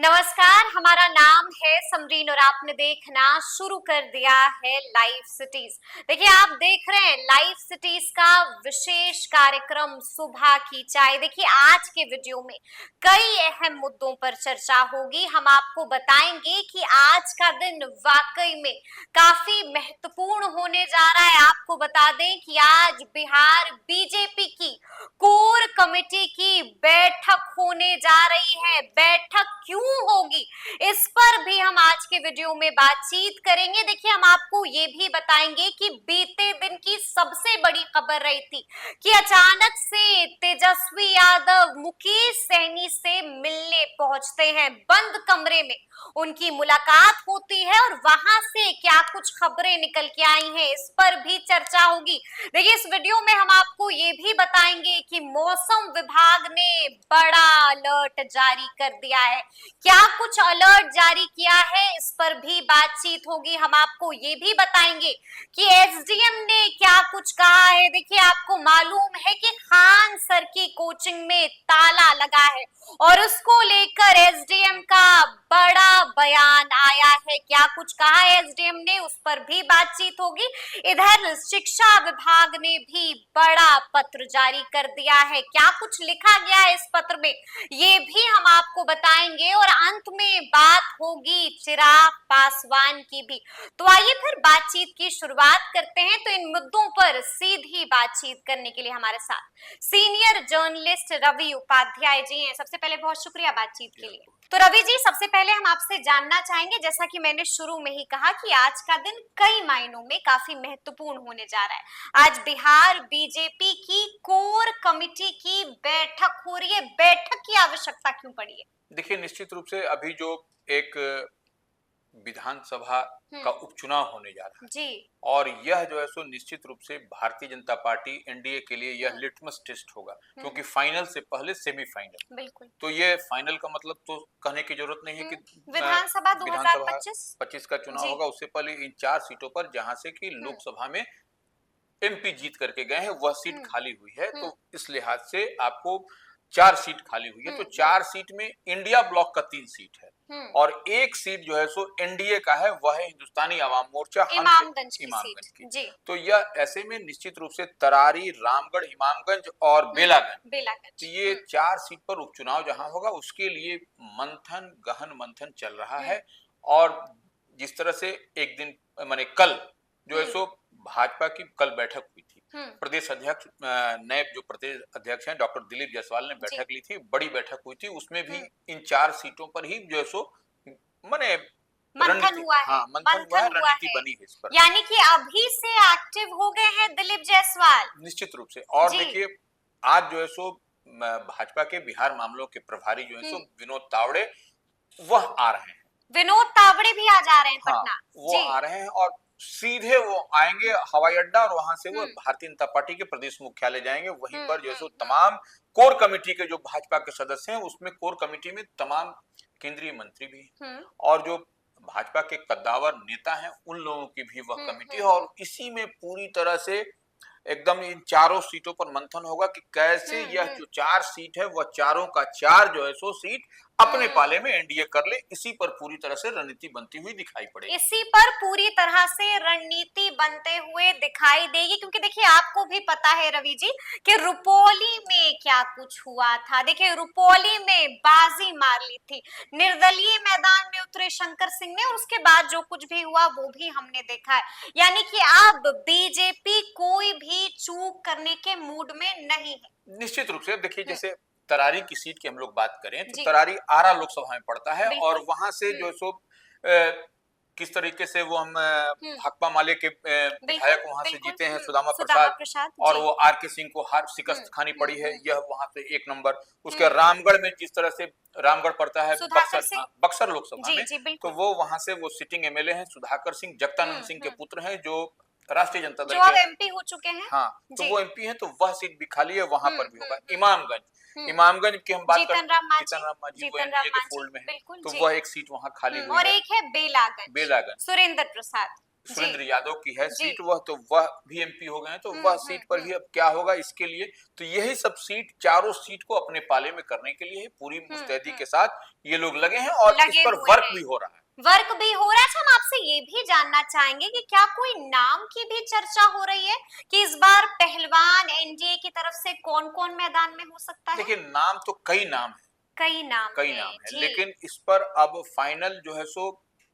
नमस्कार, हमारा नाम है समरीन और आपने देखना शुरू कर दिया है लाइव सिटीज। देखिए, आप देख रहे हैं लाइव सिटीज का विशेष कार्यक्रम सुबह की चाय। देखिए, आज के वीडियो में कई अहम मुद्दों पर चर्चा होगी। हम आपको बताएंगे कि आज का दिन वाकई में काफी महत्वपूर्ण होने जा रहा है। आपको बता दें कि आज बिहार बीजेपी की कोर कमेटी की बैठक होने जा रही है। बैठक क्यों होगी, इस पर भी हम आज के वीडियो में बातचीत करेंगे। देखिए, हम आपको ये भी बताएंगे कि बीते दिन की सबसे बड़ी खबर रही थी कि अचानक से तेजस्वी यादव मुकेश सहनी से मिलने पहुंचते हैं। बंद कमरे में उनकी मुलाकात होती है और वहां से क्या कुछ खबरें निकल के आई हैं, इस पर भी चर्चा होगी। देखिए, इस वीडियो में हम आपको ये भी बताएंगे कि मौसम विभाग ने बड़ा अलर्ट जारी कर दिया है। क्या कुछ अलर्ट जारी किया है, इस पर भी बातचीत होगी। हम आपको ये भी बताएंगे कि एसडीएम ने क्या कुछ कहा है। देखिए, आपको मालूम है कि खान सर की कोचिंग में ताला लगा है और उसको लेकर एसडीएम का बड़ा बयान आया है। क्या कुछ कहा है एसडीएम ने, उस पर भी बातचीत होगी। इधर शिक्षा विभाग ने भी बड़ा पत्र जारी कर दिया है। क्या कुछ लिखा गया है इस पत्र में, ये भी हम आपको बताएंगे। और अंत में बात होगी चिराग पासवान की भी। तो आइए फिर बातचीत की शुरुआत करते हैं। तो इन मुद्दों पर सीधी बातचीत करने के लिए हमारे साथ सीनियर जर्नलिस्ट रवि उपाध्याय जी हैं। सबसे पहले बहुत शुक्रिया बातचीत के लिए। तो रवि जी, सबसे पहले हम आपसे जानना चाहेंगे, जैसा कि मैंने शुरू में ही कहा कि आज का दिन कई मायनों में काफी महत्वपूर्ण होने जा रहा है। आज बिहार बीजेपी की कोर कमेटी की बैठक हो रही है। बैठक की आवश्यकता क्यों पड़ी है? देखिए, निश्चित रूप से अभी जो एक विधानसभा का उपचुनाव होने जा रहा है जी, और यह जो है सो निश्चित रूप से भारतीय जनता पार्टी एनडीए के लिए यह लिटमस टेस्ट होगा, क्योंकि फाइनल से पहले सेमीफाइनल। बिल्कुल। तो ये फाइनल का मतलब तो कहने की जरूरत नहीं है कि विधानसभा 2025 का चुनाव होगा। उससे पहले इन 4 सीटों पर, जहां से कि लोकसभा में एमपी जीत करके गए हैं, वह सीट खाली हुई है। तो इस लिहाज से आपको 4 सीट खाली हुई है। तो 4 सीट में इंडिया ब्लॉक का 3 सीट है और 1 सीट जो है सो एनडीए का है, वह है हिंदुस्तानी आवाम मोर्चा इमामगंज की। जी। तो यह ऐसे में निश्चित रूप से तरारी, रामगढ़, इमामगंज और बेलागंज, तो ये 4 सीट पर उपचुनाव जहां होगा, उसके लिए मंथन, गहन मंथन चल रहा है। और जिस तरह से एक दिन माने कल जो है सो भाजपा की कल बैठक हुई थी। प्रदेश अध्यक्ष, नए जो प्रदेश अध्यक्ष हैं डॉक्टर दिलीप जायसवाल ने बैठक ली थी। बड़ी बैठक हुई थी, उसमें भी इन 4 सीटों पर ही जो है सो माने मंथन हुआ है। मंथन हुआ है, रणनीति बनी है इस पर। यानी कि अभी से एक्टिव हो गए हैं दिलीप जायसवाल। निश्चित रूप से। और देखिए, आज जो है सो भाजपा के बिहार मामलों के प्रभारी जो है सो विनोद तावड़े, वह आ रहे हैं। विनोद तावड़े भी आ जा रहे हैं पटना। वो आ रहे हैं और सीधे वो आएंगे हवाई अड्डा और वहां से वो भारतीय जनता पार्टी के प्रदेश मुख्यालय जाएंगे। वहीं पर जो है तमाम कोर कमेटी के जो भाजपा के सदस्य हैं, उसमें कोर कमेटी में तमाम केंद्रीय मंत्री भी हैं और जो भाजपा के कद्दावर नेता हैं, उन लोगों की भी वह कमेटी है। और इसी में पूरी तरह से एकदम इन 4 सीटों पर मंथन होगा कि कैसे यह जो 4 सीट है, वह चारों का 4 जो है सो सीट अपने पाले में एनडीए कर ले। इसी पर पूरी तरह से रणनीति बनती हुई दिखाई पड़ेगी। इसी पर पूरी तरह से रणनीति बनते हुए दिखाई देगी, क्योंकि देखिए, आपको भी पता है रवि जी कि रुपौली में क्या कुछ हुआ था। देखिए, रुपौली में बाजी मार ली थी, निर्दलीय मैदान में उतरे शंकर सिंह ने और उसके बाद जो कुछ भी हुआ वो भी हमने देखा है। यानी कि अब बीजेपी कोई भी चूक करने के मूड में नहीं है। निश्चित रूप से। देखिए, जैसे तरारी की सीट की हम लोग बात करें तो तरारी आरा लोकसभा में पड़ता है और वहां से जो सो किस तरीके से वो हम भाकपा माले के विधायक वहां से जीते हैं, सुदामा प्रसाद, और वो आर के सिंह को हार शिकस्त खानी पड़ी है। यह वहां से 1 नंबर। उसके रामगढ़ में जिस तरह से रामगढ़ पड़ता है बक्सर लोकसभा में, तो वो वहां से वो सिटिंग एमएलए हैं सुधाकर सिंह, जगतानंद सिंह के पुत्र हैं, जो राष्ट्रीय जनता दल के एमपी हो चुके हैं। हाँ, तो वो एमपी हैं, तो वह सीट भी खाली है, वहां पर भी होगा। इमामगंज की हम बात करें, जीतन राम मांझी वो एनडीए के फोल्ड में है, तो वह 1 सीट वहां खाली हुई है। और एक है बेलागंज, सुरेंद्र प्रसाद। सुरेंद्र यादव की है जी। सीट, वह भी एमपी हो गए हैं, तो वह सीट पर भी अब क्या होगा इसके लिए, तो यही सब सीट, चारों सीट को अपने पाले में करने के लिए पूरी मुस्तैदी के साथ ये लोग लगे हैं और इस लगे पर हुए वर्क हैं। भी हो रहा है। वर्क भी हो रहा है। अच्छा, हम आपसे ये भी जानना चाहेंगे कि क्या कोई नाम की भी चर्चा हो रही है कि इस बार पहलवान एनडीए की तरफ से कौन-कौन मैदान में हो सकता है? देखिए, नाम तो कई नाम है, कई नाम कई है नाम है, जी। लेकिन इस पर अब फाइनल जो है सो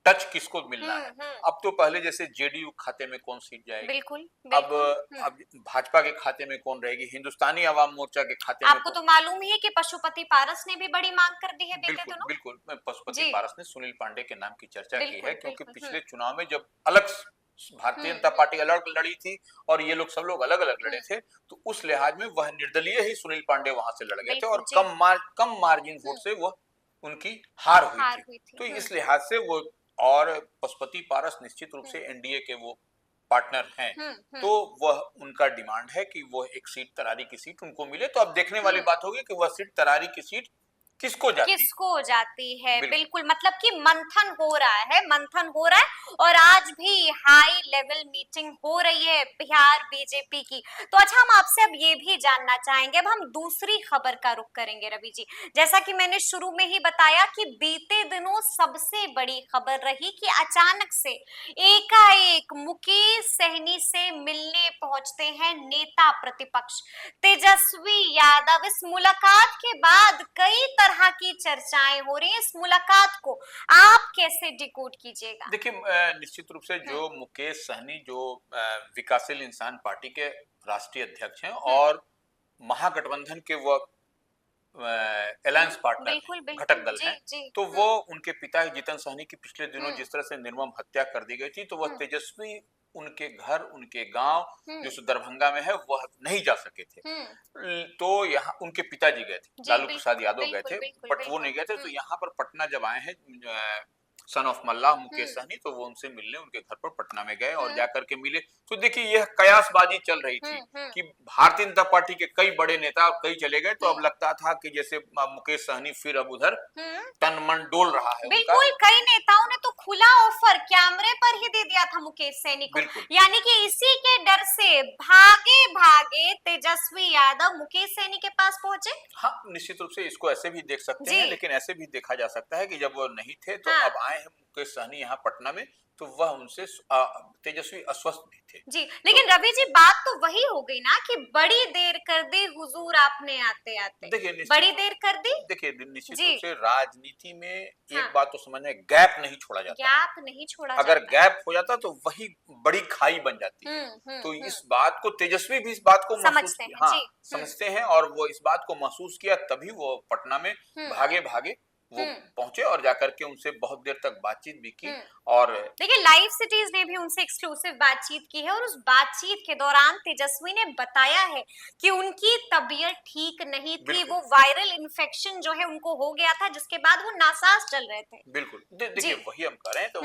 टच किसको मिलना है। अब तो पहले जैसे जेडीयू खाते में कौन सीट जाएगी, बिल्कुल, अब बिल्कुल। अब भाजपा के खाते में कौन रहेगी, हिंदुस्तानी अवाम मोर्चा के खाते में आपको कौन। तो मालूम ही है कि पशुपति पारस ने भी बड़ी मांग कर दी है बीते बिल्कुल दिनों। बिल्कुल, मैं पशुपति जी, पारस ने सुनील पांडे के नाम की चर्चा की है, बिल्कुल, क्योंकि बिल्कुल। पिछले चुनाव में जब अलग भारतीय जनता पार्टी अलग लड़ी थी और ये लोग सब लोग अलग अलग लड़े थे, तो उस लिहाज में वह निर्दलीय ही सुनील पांडे वहां से लड़ गए थे बिल्कुल और जी। कम मार्जिन वोट से वह उनकी हार हुई हार थी। हुई थी। तो इस लिहाज से वो, और पशुपति पारस निश्चित रूप से एनडीए के वो पार्टनर हैं, तो वह उनका डिमांड है कि वो एक सीट, तरारी की सीट उनको मिले। तो अब देखने वाली बात होगी कि वह सीट, तरारी की सीट किसको जाती है। किसको जाती है। बिल्कुल। बिल्कुल, मतलब कि मंथन हो रहा है, मंथन हो रहा है और आज भी हाई लेवल मीटिंग हो रही है बिहार बीजेपी की। तो अच्छा, हम आपसे अब ये भी जानना चाहेंगे, अब हम दूसरी खबर का रुख करेंगे रवि जी। जैसा कि मैंने शुरू में ही बताया कि बीते दिनों सबसे बड़ी खबर रही कि अचानक से एकाएक मुकेश सहनी से मिलने पहुंचते हैं नेता प्रतिपक्ष तेजस्वी यादव। इस मुलाकात के बाद कई तरह की चर्चाएं हो रही हैं। इस मुलाकात को आप कैसे डिकोड कीजिएगा? देखिए, निश्चित रूप से जो मुकेश सहनी, जो विकासशील इंसान पार्टी के राष्ट्रीय अध्यक्ष हैं और महागठबंधन के वो अलायंस पार्टनर बिल्कुल, हैं, बिल्कुल। घटक दल जी, हैं, जी। तो वो उनके पिता जीतन सहनी की पिछले दिनों जिस तरह से निर्मम हत्या कर दी गई थी, तो वह तेजस्वी उनके घर, उनके गांव जो दरभंगा में है, वह नहीं जा सके थे। तो यहाँ उनके पिताजी गए थे, जी, लालू प्रसाद बिल्कुल, यादव गए बिल्कुल, थे, बिल्कुल, बट वो बिल्कुल। नहीं गए थे। तो यहाँ पर पटना जब आए हैं सन ऑफ मल्लाह मुकेश सहनी, तो वो उनसे मिलने उनके घर पर पटना में गए और जाकर के मिले। तो देखिए, यह कयासबाजी चल रही थी कि भारतीय जनता पार्टी के कई बड़े नेता कई चले गए, तो अब लगता था कि जैसे मुकेश सहनी फिर अब उधर तन मन डोल रहा है उनका। बिल्कुल, कई नेताओं ने तो खुला ऑफर कैमरे पर ही दे दिया था मुकेश सैनी को। बिल्कुल। यानी कि इसी के डर से भागे भागे तेजस्वी यादव मुकेश सैनी के पास पहुंचे। हाँ, निश्चित रूप से इसको ऐसे भी देख सकते हैं, लेकिन ऐसे भी देखा जा सकता है कि जब वो नहीं थे, तो अब आए हैं मुकेश सहनी यहाँ पटना में, तो वह उनसे तेजस्वी अस्वस्थ भी थे। जी, लेकिन रवि जी, बात तो वही हो गई ना कि बड़ी देर कर दी हुजूर आपने आते आते। देखिए, बड़ी देर कर दी। देखिए निश्चित जी। रूप से राजनीति में एक बात तो समझना है, गैप नहीं छोड़ा जाता। गैप नहीं छोड़ा अगर जाता। गैप हो जाता तो वही बड़ी खाई बन जाती है। तो इस बात को तेजस्वी भी, इस बात को महसूस समझते हैं। किया, हाँ, जी। समझते हैं, और वो इस बात को महसूस किया, तभी वो पटना में भागे भागे वो पहुंचे और जाकर के उनसे बहुत देर तक बातचीत भी की। और देखिए, लाइव सिटीज ने भी उनसे एक्सक्लूसिव बातचीत की है और उस बातचीत के दौरान तेजस्वी ने बताया है कि उनकी तबीयत ठीक नहीं थी। वो वायरल इन्फेक्शन जो है उनको हो गया था, जिसके बाद वो नासाज चल रहे थे। बिल्कुल, देखिए वही हम कह रहे हैं, तो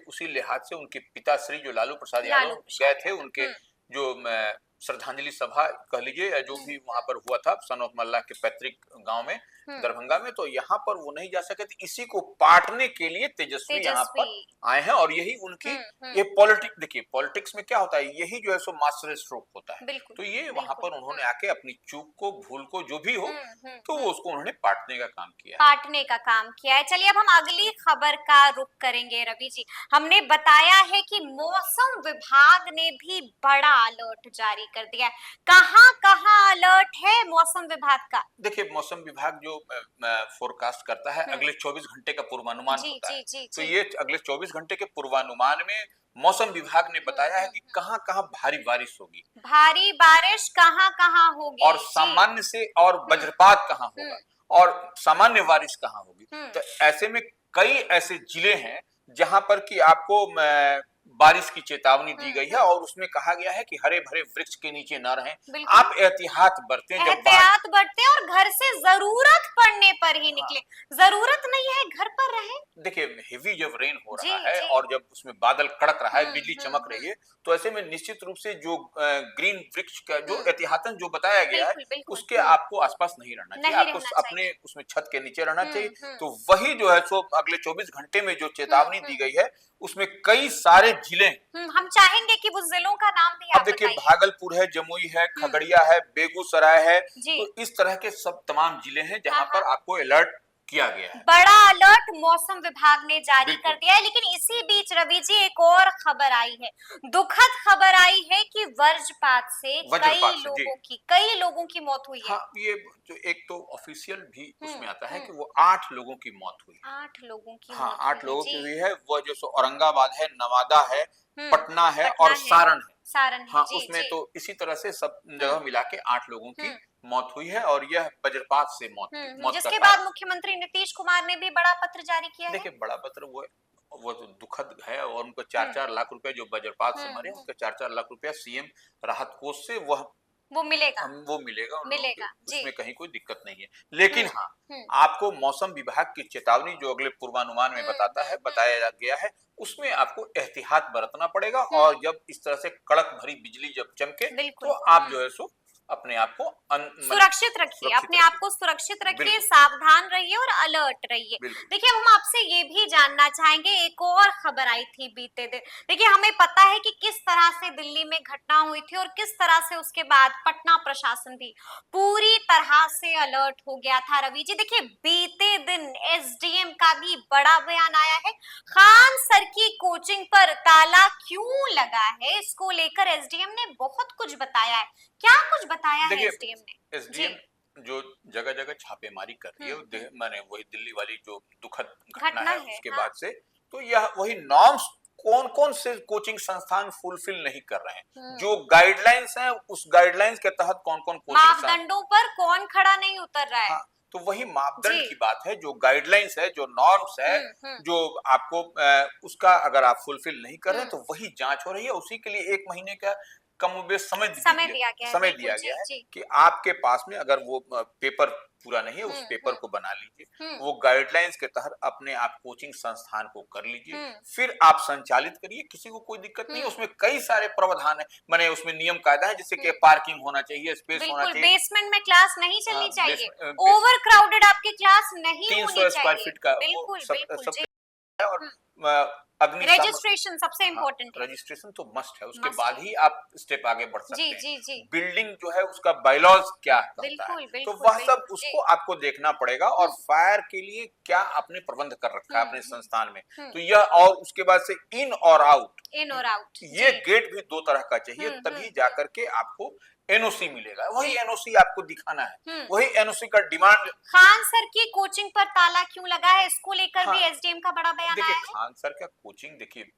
उसी लिहाज से उनके पिताश्री जो लालू प्रसाद यादव गए थे, उनके जो श्रद्धांजलि सभा कह लीजिए, या जो भी वहां पर हुआ था सन ऑफ मल्लाह के पैतृक गांव में, दरभंगा में, तो यहाँ पर वो नहीं जा सके थे। इसी को पाटने के लिए तेजस्वी यहाँ पर आए हैं, और यही उनकी ये पॉलिटिक्स, देखिए पॉलिटिक्स में क्या होता है, यही जो है सो मास्टर स्ट्रोक होता है। तो ये वहां पर उन्होंने आके अपनी चूक को, भूल को, जो भी हो, तो वो उसको उन्होंने पाटने का काम किया, पाटने का काम किया है। चलिए, अब हम अगली खबर का रुख करेंगे रवि जी। हमने बताया है कि मौसम विभाग ने भी बड़ा अलर्ट जारी कर दिया है। कहां अलर्ट है मौसम विभाग का? देखिए, मौसम विभाग जो फोरकास्ट करता है, अगले 24 घंटे का पूर्वानुमान होता है। तो ये अगले 24 घंटे के पूर्वानुमान में मौसम विभाग ने बताया है कि कहां कहां भारी बारिश होगी, भारी बारिश कहां होगी, और सामान्य से और वज्रपात कहां होगा, और सामान्य बारिश कहां होगी। तो ऐसे में कई ऐसे जिले हैं जहां पर कि आपको बारिश की चेतावनी दी गई है, और उसमें कहा गया है कि हरे भरे वृक्ष के नीचे न रहें, आप एहतियात बरतें, एहतियात बरतें और घर से जरूरत पड़ने पर ही निकले। जरूरत नहीं है घर पर रहें। देखिए, हेवी जब रेन हो रहा है और जब उसमें बादल कड़क रहा है, बिजली चमक रही है, तो ऐसे में निश्चित रूप से जो ग्रीन वृक्ष का जो एहतियातन जो बताया गया है, उसके आपको आसपास नहीं रहना चाहिए, आपको अपने उसमें छत के नीचे रहना चाहिए। तो वही जो है सो अगले 24 घंटे में जो चेतावनी दी गई है, उसमें कई सारे जिले, हम चाहेंगे कि वो जिलों का नाम भी अब आप देखिए बताइए। भागलपुर है, जमुई है, खगड़िया है, बेगूसराय है, जी। तो इस तरह के सब तमाम जिले हैं जहां हाँ, पर हाँ। आपको अलर्ट किया गया है। बड़ा अलर्ट मौसम विभाग ने जारी कर बिल्कुल। दिया है, लेकिन इसी बीच रवि जी एक और खबर आई है, दुखद खबर आई है कि वज्रपात से वज्रपात से, जी। कई लोगों की मौत हुई है। हाँ, ये जो एक तो ऑफिशियल भी उसमें आता है हम्म। कि वो 8 लोगों की मौत हुई है। 8 लोगों की हाँ, मौत 8 हुई है लोगों की जी। हुई है। वो जो सो औरंगाबाद है, नवादा है, हम्म। पटना है पटना और है, सारण है। सारण है, हाँ, जी उसमें जी। तो इसी तरह से सब जगह हम्म। मिला के 8 लोगों की हम्म। मौत हुई है और यह वज्रपात से मौत का जिसके बाद कारण। मुख्यमंत्री नीतीश कुमार ने भी बड़ा पत्र जारी किया है। देखिए बड़ा पत्र वो तो दुखद है और उनको हम्म। 4-4 लाख रुपए जो वज्रपात से मरे, हम्म। उनके 4-4 लाख रुपया सीएम राहत कोष से वह वो मिलेगा। वो मिलेगा उन लोगों मिलेगा को, जी। उसमें कहीं कोई दिक्कत नहीं है। लेकिन हाँ, हम्म। आपको मौसम विभाग की चेतावनी जो अगले पूर्वानुमान में बताता है, बताया गया है, उसमें आपको एहतियात बरतना पड़ेगा और जब इस तरह से कड़क भरी बिजली जब चमके बिल्कुल। तो आप जो है सो अपने आप को सुरक्षित रखिए, सुरक्षित अपने आप रखिए। को सुरक्षित रखिए, बिल्कुल, सावधान रहिए और अलर्ट रहिए। बिल्कुल। देखिए, हम आपसे ये भी जानना चाहेंगे, एक और खबर आई थी बीते दिन। देखिए, हमें पता है कि किस तरह से दिल्ली में घटना हुई थी और किस तरह से उसके बाद पटना प्रशासन भी पूरी तरह से अलर्ट हो गया था रवि जी। देखिए, बीते दिन एसडीएम का भी बड़ा बयान आया है। खान सर की कोचिंग पर ताला क्यों लगा है, इसको लेकर एसडीएम ने बहुत कुछ बताया है। क्या कुछ बताया है देखिए एसडीएम ने? एसडीएम जी। जो जगह जगह छापेमारी कर रही है, माने वही दिल्ली वाली जो दुखद घटना घटना है है, उसके हाँ। बाद से, तो यह वही नॉर्म्स कौन कौन से कोचिंग संस्थान फुलफिल नहीं कर रहे हैं, जो गाइडलाइंस हैं उस गाइडलाइंस के तहत कौन कौन कोचिंग संस्थान, मापदंडों पर कौन खड़ा नहीं उतर रहा है। हाँ, तो वही जी। मापदंड की बात है, जो गाइडलाइंस है, जो नॉर्म्स है, हम्म। जो आपको उसका अगर आप फुलफिल नहीं कर रहे हैं हम्म। तो वही जांच हो रही है। उसी के लिए 1 महीने का कमोबेश समय दिया गया है, समय बिल्कुल दिया जी गया है जी। कि आपके पास में अगर वो पेपर पूरा नहीं है, उस पेपर को बना लीजिए, हम्म। वो गाइडलाइंस के तहत अपने आप कोचिंग संस्थान को कर लीजिए, हम्म। फिर आप संचालित करिए, किसी को कोई दिक्कत नहीं है। उसमें कई सारे प्रावधान है, माने उसमें नियम कायदा है, जैसे कि पार्किंग होना चाहिए, स्पेस होना बिल्कुल, चाहिए, बेसमेंट में क्लास नहीं चलनी चाहिए, बेस ओवर क्राउडेड आपकी क्लास नहीं होनी 300 स्क्वायर चाहिए। फीट का वो बिल्कुल बिल्कुल सब जी। है और अग्निशमन रजिस्ट्रेशन सबसे हाँ, इम्पोर्टेंट है। रजिस्ट्रेशन तो मस्ट है, उसके मस्ट बाद है। ही आप स्टेप आगे बढ़ जी सकते हैं। जी जी। बिल्डिंग जो है उसका बायलॉज क्या कहता है, बिल्कुल तो बिल्कुल वह सब बिल्कुल जी। उसको आपको देखना पड़ेगा और फायर के लिए क्या आपने प्रबंध कर रखा है अपने संस्थान में, तो यह और उसके बाद से इन और आउट, इन और आउट ये जी। गेट भी 2 तरह का चाहिए, तभी जाकर के आपको एनओसी मिलेगा। वही एनओसी आपको दिखाना है, वही एनओसी का डिमांड। खान सर की कोचिंग पर ताला क्यों लगा है, इसको लेकर भी हाँ, एसडीएम का बड़ा बयान देखिए आया है। खान सर का कोचिंग, देखिए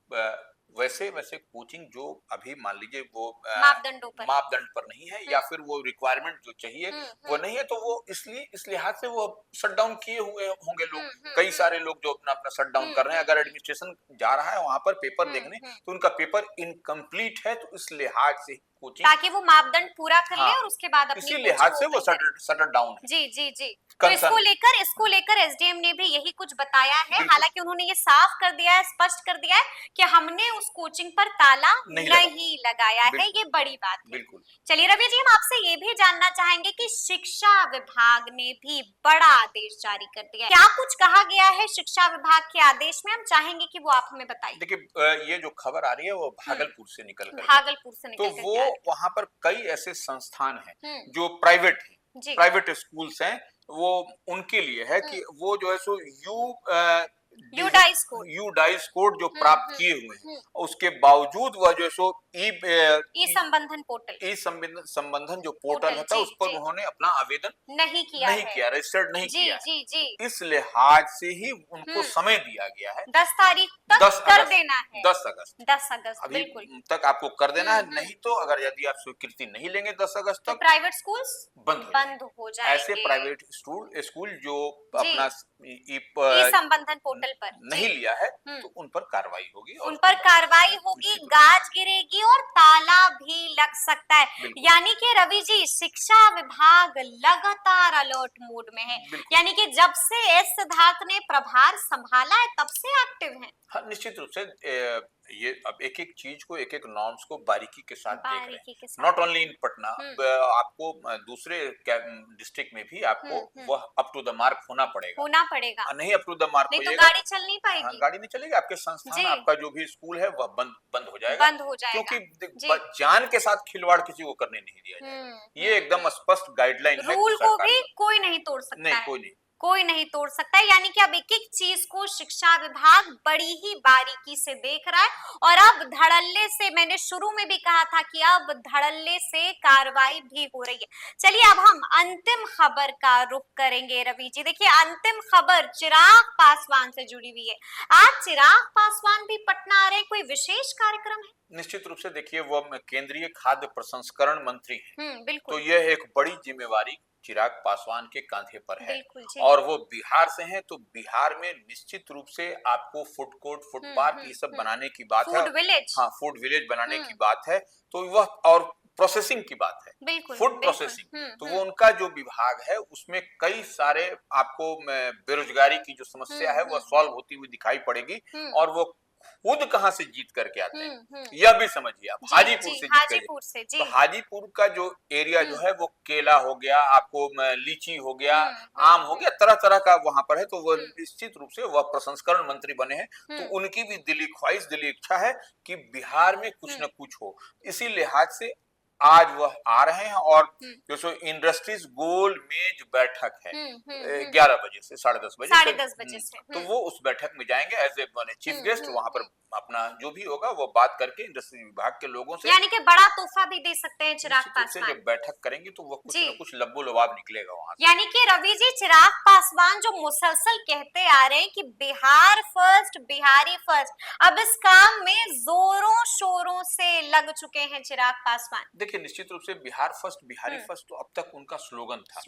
वैसे वैसे कोचिंग जो अभी मान लीजिए वो मापदंड पर नहीं है या फिर वो रिक्वायरमेंट जो चाहिए वो नहीं है, तो वो इसलिए इस लिहाज से वो शट डाउन किए हुए होंगे लोग, कई सारे लोग जो अपना अपना शट डाउन कर रहे हैं। अगर एडमिनिस्ट्रेशन जा रहा है वहां पर पेपर देखने तो उनका पेपर इनकम्प्लीट है, तो इस लिहाज से कोचिंग, ताकि वो मापदंड पूरा कर ले हाँ, और उसके बाद अपनी इसी कोचिंग लिहाज से वो ओपन करे। शटर डाउन है। जी जी जी। तो इसको लेकर एसडीएम ने भी यही कुछ बताया है। हालांकि उन्होंने ये साफ कर दिया है, स्पष्ट कर दिया है कि हमने उस कोचिंग पर ताला नहीं लगाया है। ये बड़ी बात है। बिल्कुल। चलिए रवि जी, हम आपसे ये भी जानना चाहेंगे कि शिक्षा विभाग ने भी बड़ा आदेश जारी कर दिया है। क्या कुछ कहा गया है शिक्षा विभाग के आदेश में, हम चाहेंगे कि वो आप हमें बताइए। देखिए ये जो खबर आ रही है वो भागलपुर से निकल कर, तो वो वहां पर कई ऐसे संस्थान हैं जो प्राइवेट हैं, प्राइवेट स्कूल्स हैं, वो उनके लिए है कि वो जो है सो यूडाइस कोड जो प्राप्त किए हुए हैं, उसके बावजूद वह जो है सो ई संबंधन जो पोर्टल होता है उस पर उन्होंने अपना आवेदन नहीं किया, रजिस्टर्ड नहीं किया है। इस लिहाज से ही उनको समय दिया गया है 10 तारीख तक कर देना है। 10 अगस्त अभी बिल्कुल तक आपको कर देना है, नहीं तो अगर यदि आप स्वीकृति नहीं लेंगे 10 अगस्त तो तक प्राइवेट स्कूल्स बंद हो जाएंगे। ऐसे प्राइवेट स्कूल जो अपना ई संबंधन पोर्टल पर नहीं लिया है तो उन पर कार्रवाई होगी, उन पर कार्रवाई होगी, गाज गिरेगी और ताला भी लग सकता है। यानी कि रवि जी, शिक्षा विभाग लगातार अलर्ट मोड में है, यानी कि जब से एस सिद्धार्थ ने प्रभार संभाला है तब से एक्टिव है। हाँ, निश्चित रूप से ये अब एक एक चीज को, एक एक नॉर्म्स को बारीकी के साथ देख रहे हैं। बारीकी के साथ नॉट ओनली इन पटना, आपको दूसरे डिस्ट्रिक्ट में भी आपको वह अप टू द मार्क होना पड़ेगा। होना पड़ेगा, नहीं अप टू द मार्क नहीं तो होइएगा गाड़ी चल नहीं हाँ, पाएगी। गाड़ी नहीं चलेगी, आपके संस्थान, जी। आपका जो भी स्कूल है वह बंद हो जाएगा। बंद हो जाएगा। क्योंकि जान के साथ खिलवाड़ किसी को करने नहीं दिया जाएगा। ये एकदम स्पष्ट गाइडलाइन है रूल को सरकार भी का। कोई नहीं तोड़ सकता नहीं, है, कोई नहीं। कोई नहीं तोड़ सकता है। यानी कि अब एक एक चीज को शिक्षा विभाग बड़ी ही बारीकी से देख रहा है और अब धड़ल्ले से, मैंने शुरू में भी कहा था कि अब धड़ल्ले से कार्रवाई भी हो रही है। चलिए अब हम अंतिम खबर का रुख करेंगे रवि जी। देखिए अंतिम खबर चिराग पासवान से जुड़ी हुई है। आज चिराग पासवान भी पटना आ रहे हैं, कोई विशेष कार्यक्रम है? निश्चित रूप से देखिए, वो केंद्रीय खाद्य प्रसंस्करण मंत्री हैं, बिल्कुल। तो यह एक बड़ी जिम्मेवारी चिराग पासवान के कांधे पर है। बिल्कुल जी। और वो बिहार से हैं, तो बिहार में निश्चित रूप से आपको फूड कोर्ट, फूड पार्क ये सब बनाने की बात है। Food village. हाँ, फूड विलेज बनाने की बात है, तो वह और प्रोसेसिंग की बात है, बिल्कुल, फूड प्रोसेसिंग। तो वो उनका जो विभाग है उसमें कई सारे आपको बेरोजगारी की जो समस्या है वह सॉल्व होती हुई दिखाई पड़ेगी। और वो खुद कहां से जीत करके आते हैं यह भी समझिए आप, हाजीपुर से जीत हाजीपुर से जी। तो हाजीपुर का जो एरिया जो है वो केला हो गया, आपको लीची हो गया, आम हो गया, तरह तरह का वहां पर है। तो वो निश्चित रूप से वह प्रसंस्करण मंत्री बने हैं, तो उनकी भी दिली ख्वाहिश, दिली इच्छा है कि बिहार में कुछ न कुछ हो। इसी लिहाज से आज वह आ रहे हैं और जो सो इंडस्ट्रीज गोल मेज बैठक है 11 बजे से 10:30 बजे, 10:30 बजे से। तो वो उस बैठक में जाएंगे एज ए चीफ गेस्ट। वहां पर अपना जो भी होगा वो बात करके इंडस्ट्री विभाग के लोगों से, यानी कि बड़ा तोहफा भी दे सकते हैं चिराग पासवान। जब बैठक करेंगे तो वो कुछ न कुछ लब्बो लबाब निकलेगा वहां से। यानी कि रवि जी चिराग पासवान जो मुसलसल कहते आ रहे हैं कि बिहार फर्स्ट, बिहारी फर्स्ट, अब इस काम में जोरों शोरों से लग चुके हैं चिराग पासवान। देखिए निश्चित रूप से बिहार फर्स्ट, बिहारी फर्स्ट तो अब तक उनका स्लोगन था,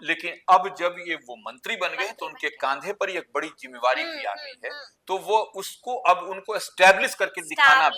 लेकिन अब जब ये वो मंत्री बन गए तो उनके कांधे पर एक बड़ी जिम्मेवारी भी आ गई है, तो वो उसको अब उनको एस्टैब्लिश करके दिखाना है।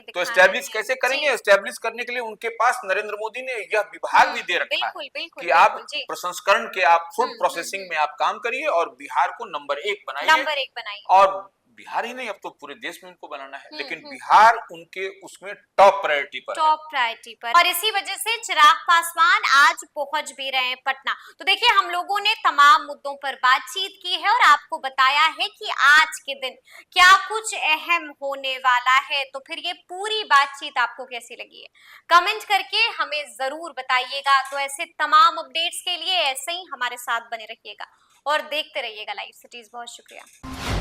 तो एस्टैब्लिश कैसे करेंगे? एस्टैब्लिश करने के लिए उनके पास नरेंद्र मोदी ने यह विभाग भी दे रखा है कि आप प्रसंस्करण के, आप फूड प्रोसेसिंग में आप काम करिए और बिहार को नंबर 1 बनाइए। और बिहार ही नहीं, अब तो पूरे देश में उनको बनाना है, लेकिन बिहार उनके उसमें टॉप प्रायोरिटी पर। और इसी वजह से चिराग पासवान आज पहुंच भी रहे हैं पटना। तो देखिए हम लोगों ने तमाम मुद्दों पर बातचीत की है और आपको बताया है कि आज के दिन क्या कुछ अहम होने वाला है। तो फिर ये पूरी बातचीत आपको कैसी लगी है, कमेंट करके हमें जरूर बताइएगा। तो ऐसे तमाम अपडेट्स के लिए ऐसे ही हमारे साथ बने रहिएगा और देखते रहिएगा लाइव सिटीज। बहुत शुक्रिया।